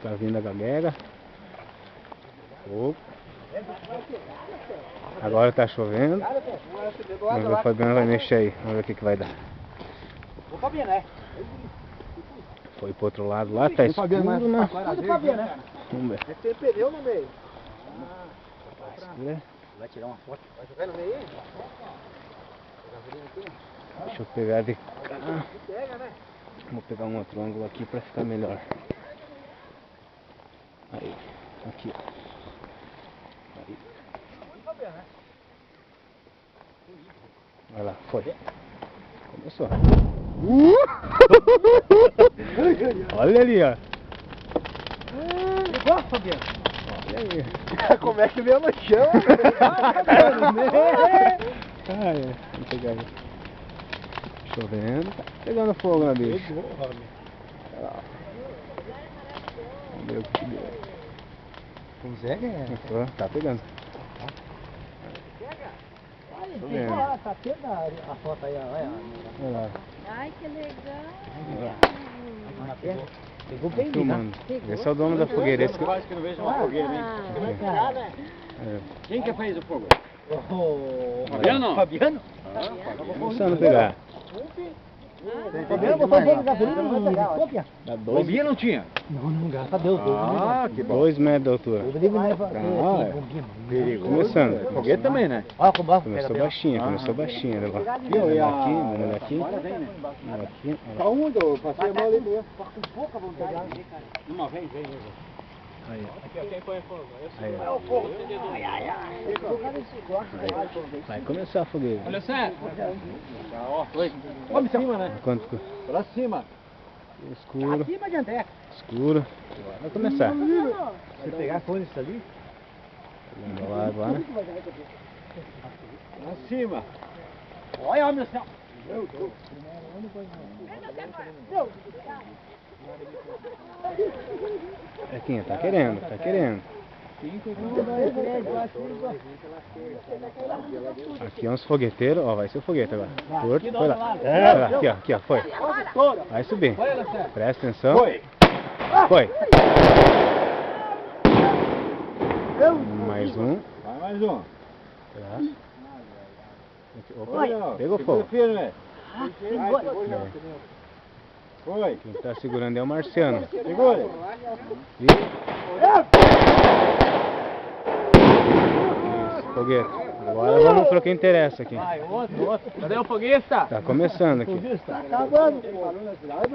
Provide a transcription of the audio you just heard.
Tá vindo a galera. Agora tá chovendo. Vamos ver, o Fabiano vai mexer aí. Vamos ver o que vai dar. Foi pro outro lado lá, tá escuro, né? Vamos ver. Tem pneu no meio. Vai tirar uma foto. Vai jogar no meio aí? Deixa eu pegar de cá. Pega, né? Vou pegar um outro ângulo aqui pra ficar melhor. Aí, aqui, ó. Aí. Vai lá, foi. Começou. Olha ali, ó. Igual, Fabiano. Olha aí. Como é que veio no chão? Ah, é. Vamos pegar aí. Chovendo. Tá pegando fogo na bicha. Olha lá. Vamos ver o que deu. Consegue, né? Tá pegando. Olha, tá tendo a foto aí, olha. Olha lá. Ai, que legal. Pegou Tá bem, né? filmando. Esse é o dono da fogueira. Esse que... Quase que não vejo uma fogueira, hein? É. Quem que fez o fogo? Fabiano? Fabiano? Começando a pegar. Fabiano botou dele gasolina e cópia. Dá Bombinha não tinha? Não, graças a Deus. Ah, que bom. 2 metros de altura. Perigo. Começando. Foguete também, né? Olha como Começou baixinha, começou baixinha. Olha lá. E a... Olha aqui. Olha aqui. Tá onde eu passei a mão ali mesmo. Tá com pouca vontade. Não, vem. Aí. Aqui, ó, quem põe fogo? Aí. É o fogo. Vai começar a fogueira. Olha certo. Ó, foi. Vamos pra cima, né? Quanto? Pra cima. Escuro. Acima de André. Escuro. Vai começar. Se pegar com isso ali. Pegando a água lá. Pra cima. Olha, meu céu. É quem? Tá querendo, tá querendo. Aqui é uns fogueteiros, ó, vai ser o foguete agora. Curto, foi lá. Vai lá, aqui ó, foi. Vai subir. Presta atenção. Foi. Mais um. Vai mais um. Tá. Opa, pegou fogo. Firme. Foi. Quem tá segurando é o Marciano. Segura. Isso, foguete. Agora vamos pro que interessa aqui. Outro. Cadê o foguista? Tá começando aqui. Tá acabando.